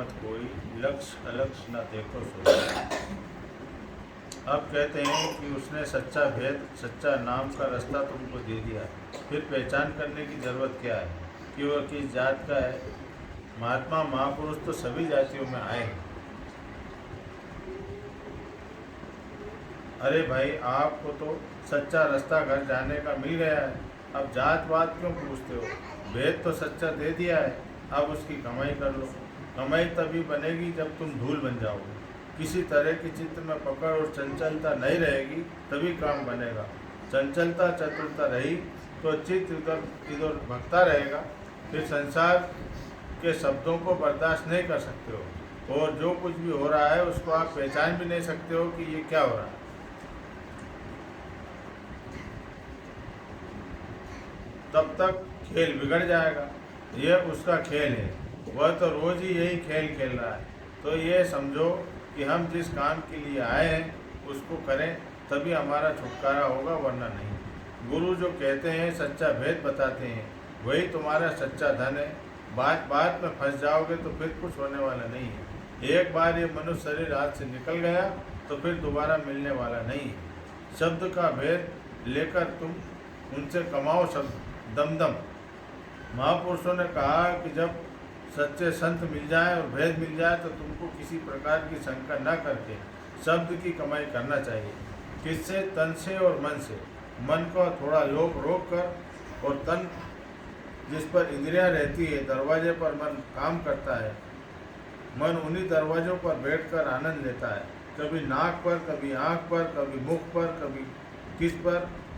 मत कोई, लक्ष्य अलक्ष्य न देखो सोई। अब कहते हैं कि उसने सच्चा भेद, सच्चा नाम का रास्ता तुमको दे दिया, फिर पहचान करने की जरूरत क्या है कि वह किस जात का है। महात्मा महापुरुष तो सभी जातियों में आए हैं। अरे भाई, आपको तो सच्चा रास्ता घर जाने का मिल गया है, अब जात पात क्यों पूछते हो? भेद तो सच्चा दे दिया है, अब उसकी कमाई कर लो। कमाई तभी बनेगी जब तुम धूल बन जाओगे। किसी तरह की चित्त में पकड़ और चंचलता नहीं रहेगी तभी काम बनेगा। चंचलता चतुरता रही तो चित्त इधर इधर भटकता रहेगा, फिर संसार के शब्दों को बर्दाश्त नहीं कर सकते हो, और जो कुछ भी हो रहा है उसको आप पहचान भी नहीं सकते हो कि ये क्या हो रहा है। तब तक खेल बिगड़ जाएगा। यह उसका खेल है, वह तो रोज ही यही खेल खेल रहा है। तो ये समझो कि हम जिस काम के लिए आए हैं उसको करें, तभी हमारा छुटकारा होगा, वरना नहीं। गुरु जो कहते हैं, सच्चा भेद बताते हैं, वही तुम्हारा सच्चा धन है। बात बात में फंस जाओगे तो फिर कुछ होने वाला नहीं है। एक बार ये मनुष्य शरीर हाथ से निकल गया तो फिर दोबारा मिलने वाला नहीं है। शब्द का भेद लेकर तुम उनसे कमाओ शब्द दमदम। महापुरुषों ने कहा कि जब सच्चे संत मिल जाए और भेद मिल जाए तो तुमको किसी प्रकार की शंका न करके शब्द की कमाई करना चाहिए। किससे? तन से और मन से। मन को थोड़ा रोक कर, और तन जिस पर इंद्रियां रहती है, दरवाजे पर मन काम करता है। मन उन्हीं दरवाजों पर बैठकर आनंद लेता है, कभी नाक पर, कभी आँख पर, कभी मुख पर,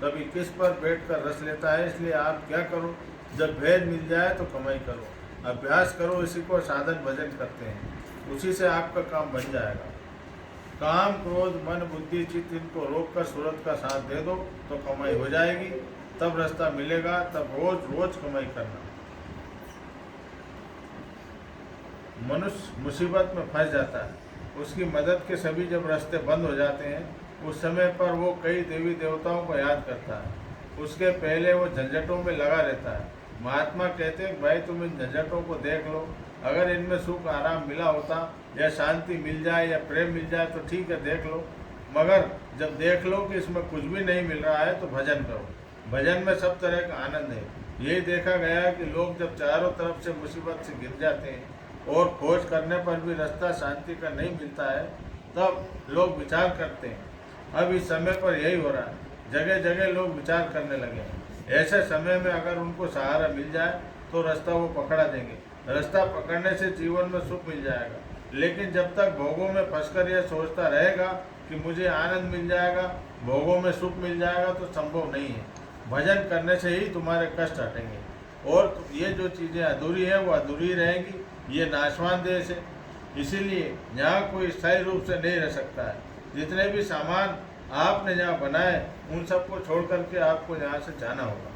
कभी किस पर बैठकर रस लेता है। इसलिए आप क्या करो, जब भेद मिल जाए तो कमाई करो, अभ्यास करो, इसी को साधन भजन कहते हैं। उसी से आपका काम बन जाएगा। काम क्रोध मन बुद्धि चित्त इनको रोक कर सूरत का साथ दे दो तो कमाई हो जाएगी, तब रास्ता मिलेगा। तब रोज रोज कमाई करना। मनुष्य मुसीबत में फंस जाता है, उसकी मदद के सभी जब रास्ते बंद हो जाते हैं, उस समय पर वो कई देवी देवताओं को याद करता है। उसके पहले वो झंझटों में लगा रहता है। महात्मा कहते हैं, भाई तुम इन झंझटों को देख लो, अगर इनमें सुख आराम मिला होता, या शांति मिल जाए, या प्रेम मिल जाए तो ठीक है, देख लो। मगर जब देख लो कि इसमें कुछ भी नहीं मिल रहा है तो भजन करो। भजन में सब तरह का आनंद है। यही देखा गया कि लोग जब चारों तरफ से मुसीबत से घिर जाते हैं और खोज करने पर भी रास्ता शांति का नहीं मिलता है, तब लोग विचार करते हैं। अब इस समय पर यही हो रहा है, जगह जगह लोग विचार करने लगे हैं। ऐसे समय में अगर उनको सहारा मिल जाए तो रास्ता वो पकड़ा देंगे। रास्ता पकड़ने से जीवन में सुख मिल जाएगा। लेकिन जब तक भोगों में फंसकर यह सोचता रहेगा कि मुझे आनंद मिल जाएगा, भोगों में सुख मिल जाएगा, तो संभव नहीं है। भजन करने से ही तुम्हारे कष्ट हटेंगे, और ये जो चीज़ें अधूरी है वो अधूरी रहेंगी। ये नाशवान देश है, इसीलिए यहाँ कोई स्थायी रूप से नहीं रह सकता है। जितने भी सामान आपने यहाँ बनाए, उन सबको छोड़ करके आपको यहाँ से जाना होगा।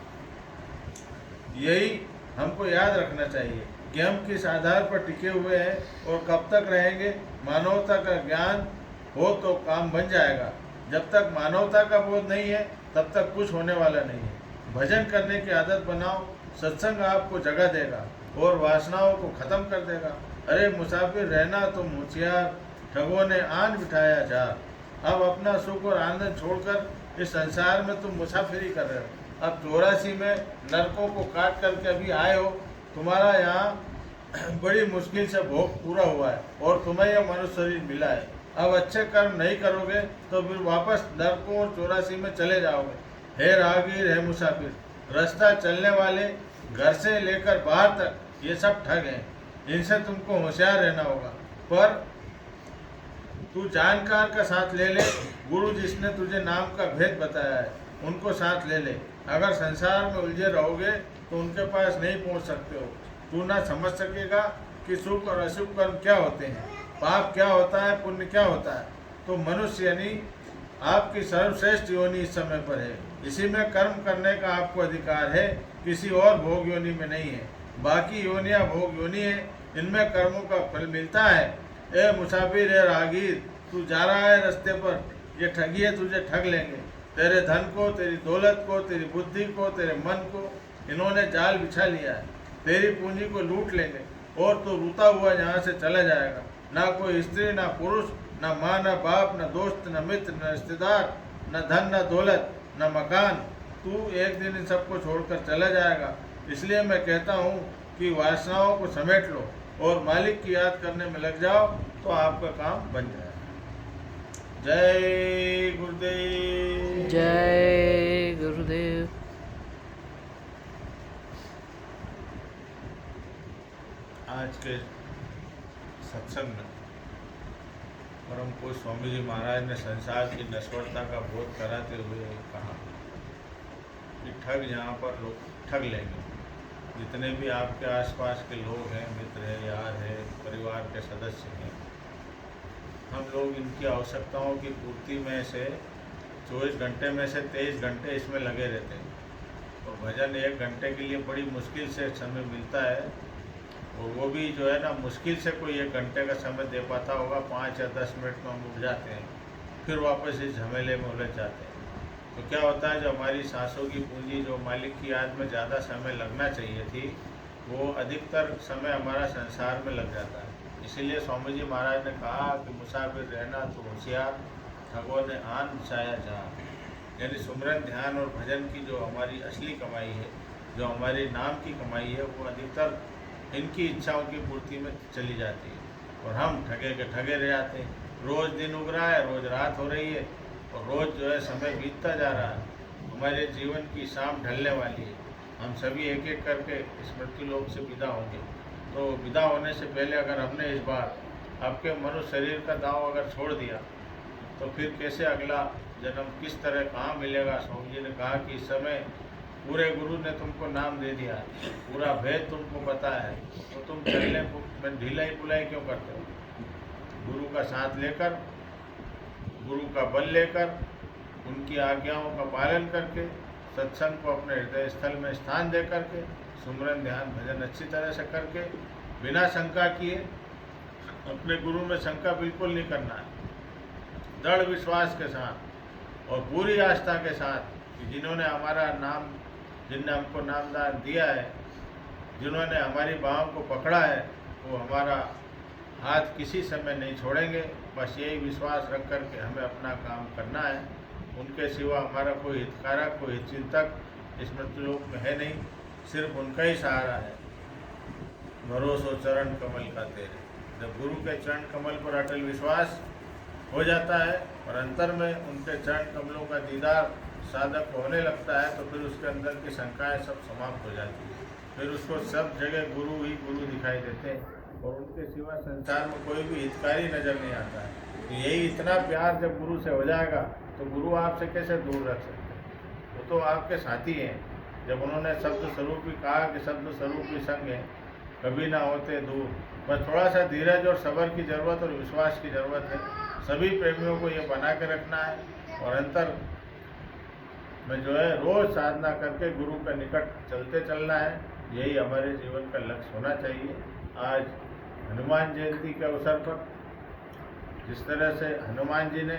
यही हमको याद रखना चाहिए कि हम किस आधार पर टिके हुए हैं और कब तक रहेंगे। मानवता का ज्ञान हो तो काम बन जाएगा। जब तक मानवता का बोध नहीं है तब तक कुछ होने वाला नहीं है। भजन करने की आदत बनाओ, सत्संग आपको जगह देगा और वासनाओं को खत्म कर देगा। अरे मुसाफिर रहना तुम होशियार, ठगों ने आन बिठाया जा। अब अपना सुख और आनंद छोड़कर इस संसार में तुम मुसाफिरी कर रहे हो। अब 84 में नरकों को काट करके अभी आए हो। तुम्हारा यहाँ बड़ी मुश्किल से भोग पूरा हुआ है और तुम्हें यह मनुष्य शरीर मिला है। अब अच्छे कर्म नहीं करोगे तो फिर वापस नरकों और 84 में चले जाओगे। हे राहगीर, हे मुसाफिर, रास्ता चलने वाले, घर से लेकर बाहर तक, ये सब ठग हैं। इनसे तुमको होशियार रहना होगा। पर तू जानकार का साथ ले ले। गुरु जिसने तुझे नाम का भेद बताया है उनको साथ ले ले। अगर संसार में उलझे रहोगे तो उनके पास नहीं पहुंच सकते हो। तू ना समझ सकेगा कि शुभ और अशुभ कर्म क्या होते हैं, पाप क्या होता है, पुण्य क्या होता है। तो मनुष्य यानी आपकी सर्वश्रेष्ठ योनि इस समय पर है। इसी में कर्म करने का आपको अधिकार है, किसी और भोग योनि में नहीं है। बाकी योनियाँ भोग योनि है, इनमें कर्मों का फल मिलता है। ए मुसाफिर, ए राहगीर, तू जा रहा है रास्ते पर, ये ठगिए तुझे ठग लेंगे। तेरे धन को, तेरी दौलत को, तेरी बुद्धि को, तेरे मन को इन्होंने जाल बिछा लिया है। तेरी पूंजी को लूट लेंगे और तो रोता हुआ यहाँ से चला जाएगा। ना कोई स्त्री, ना पुरुष, ना माँ, ना बाप, ना दोस्त, ना मित्र, ना रिश्तेदार, न धन, न दौलत, न मकान। तू एक दिन इन सबको छोड़कर चला जाएगा। इसलिए मैं कहता हूँ कि वासनाओं को समेट लो और मालिक की याद करने में लग जाओ, तो आपका काम बन जाएगा। जय गुरुदेव। जय गुरुदेव। आज के सत्संग में परम पूज्य स्वामी जी महाराज ने संसार की नश्वरता का बोध कराते हुए कहा कि ठग यहाँ पर लोग ठग लेंगे। जितने भी आपके आसपास के लोग हैं, मित्र हैं, यार हैं, परिवार के सदस्य हैं, हम लोग इनकी आवश्यकताओं की पूर्ति में से 24 घंटे में से 23 घंटे इसमें लगे रहते हैं। और भजन 1 घंटे के लिए बड़ी मुश्किल से समय मिलता है, और वो भी जो है ना, मुश्किल से कोई 1 घंटे का समय दे पाता होगा। 5 या 10 मिनट में हम उठ जाते हैं, फिर वापस इस झमेले में उलझ जाते हैं। तो क्या होता है, जो हमारी सांसों की पूंजी, जो मालिक की याद में ज़्यादा समय लगना चाहिए थी, वो अधिकतर समय हमारा संसार में लग जाता है। इसीलिए स्वामी जी महाराज ने कहा कि मुसाफिर रहना तो होशियार, ठगों ने आन बिछाया जहाँ। यानी सुमरन, ध्यान और भजन की जो हमारी असली कमाई है, जो हमारी नाम की कमाई है, वो अधिकतर इनकी इच्छाओं की पूर्ति में चली जाती है। और हम ठगे के ठगे रह जाते हैं। रोज़ दिन उग रहा है, रोज़ रात हो रही है, और रोज़ जो है समय बीतता जा रहा है। हमारे जीवन की शाम ढलने वाली है। हम सभी एक एक करके स्मृति लोक से विदा होंगे। तो विदा होने से पहले अगर हमने इस बार आपके मनुष्य शरीर का दांव अगर छोड़ दिया, तो फिर कैसे अगला जन्म किस तरह कहाँ मिलेगा। स्वामी जी ने कहा कि इस समय पूरे गुरु ने तुमको नाम दे दिया, पूरा भेद तुमको पता है, तो तुम चलने में ढिलाई पुलाई क्यों करते हो। गुरु का साथ लेकर, गुरु का बल लेकर, उनकी आज्ञाओं का पालन करके, सत्संग को अपने हृदय स्थल में स्थान दे करके, सुमरन, ध्यान, भजन अच्छी तरह से करके, बिना शंका किए, अपने गुरु में शंका बिल्कुल नहीं करना है, दृढ़ विश्वास के साथ और पूरी आस्था के साथ कि जिन्होंने हमारा नाम, जिनने हमको नामदान दिया है, जिन्होंने हमारी बाहों को पकड़ा है, वो हमारा हाथ किसी समय नहीं छोड़ेंगे। बस यही विश्वास रख कर के हमें अपना काम करना है। उनके सिवा हमारा कोई हितकारक, कोई हितचिंतक इस मृत्युलोक में है नहीं, सिर्फ उनका ही सहारा है। भरोसो चरण कमल का तेरे। जब गुरु के चरण कमल पर अटल विश्वास हो जाता है और अंतर में उनके चरण कमलों का दीदार साधक को होने लगता है, तो फिर उसके अंदर की शंकाएँ सब समाप्त हो जाती है। फिर उसको सब जगह गुरु ही गुरु दिखाई देते हैं, और उनके सिवा संसार में कोई भी हितकारी नज़र नहीं आता है। तो यही इतना प्यार जब गुरु से हो जाएगा, तो गुरु आपसे कैसे दूर रख सकते हैं। वो तो आपके साथी हैं। जब उन्होंने शब्द स्वरूप ही कहा कि शब्द स्वरूप ही संग है, कभी ना होते दूर। बस थोड़ा सा धीरज और सब्र की ज़रूरत और विश्वास की ज़रूरत है। सभी प्रेमियों को ये बना के रखना है, और अंतर में जो है रोज़ साधना करके गुरु का निकट चलते चलना है। यही हमारे जीवन का लक्ष्य होना चाहिए। आज हनुमान जयंती के अवसर पर जिस तरह से हनुमान जी ने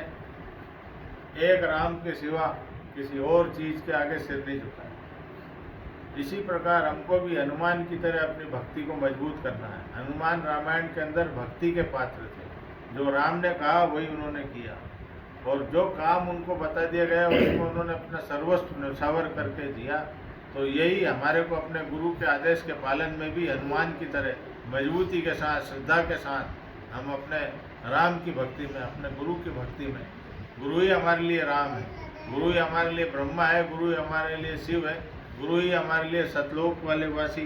एक राम के सिवा किसी और चीज़ के आगे सिर नहीं झुकाया, इसी प्रकार हमको भी हनुमान की तरह अपनी भक्ति को मजबूत करना है। हनुमान रामायण के अंदर भक्ति के पात्र थे। जो राम ने कहा वही उन्होंने किया, और जो काम उनको बता दिया गया उसमें उन्होंने अपना सर्वस्व न्यौछावर करके जिया। तो यही हमारे को अपने गुरु के आदेश के पालन में भी हनुमान की तरह मजबूती के साथ, श्रद्धा के साथ हम अपने राम की भक्ति में, अपने गुरु की भक्ति में, गुरु ही हमारे लिए राम है, गुरु ही हमारे लिए ब्रह्मा है, गुरु ही हमारे लिए शिव है, गुरु ही हमारे लिए सतलोक वाले वासी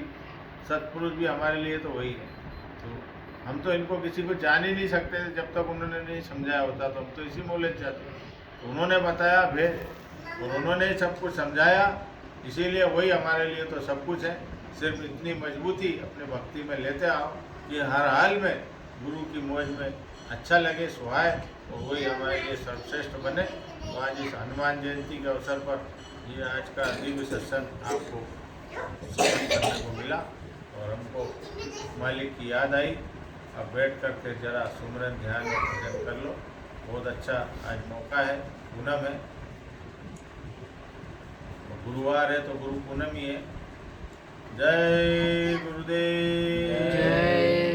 सतपुरुष भी हमारे लिए तो वही है। तो हम तो इनको किसी को जान ही नहीं सकते थे जब तक उन्होंने नहीं समझाया होता, तो हम तो इसी में उलझ जाते। तो उन्होंने बताया भेद, और उन्होंने ही सब कुछ समझाया, इसीलिए वही हमारे लिए तो सब कुछ है। सिर्फ इतनी मजबूती अपने भक्ति में लेते आओ कि हर हाल में गुरु की मौज में अच्छा लगे, सुहाए, और वही हमारे लिए सर्वश्रेष्ठ बने। तो आज इस हनुमान जयंती के अवसर पर ये आज का दिव्य सत्संग आपको श्रवण करने को मिला, और हमको मालिक की याद आई। अब बैठ करके जरा सुमरन, ध्यान और भजन कर लो। बहुत अच्छा आज मौका है, पूनम है, गुरुवार है तो गुरु पूनम ही है। जय गुरुदेव जय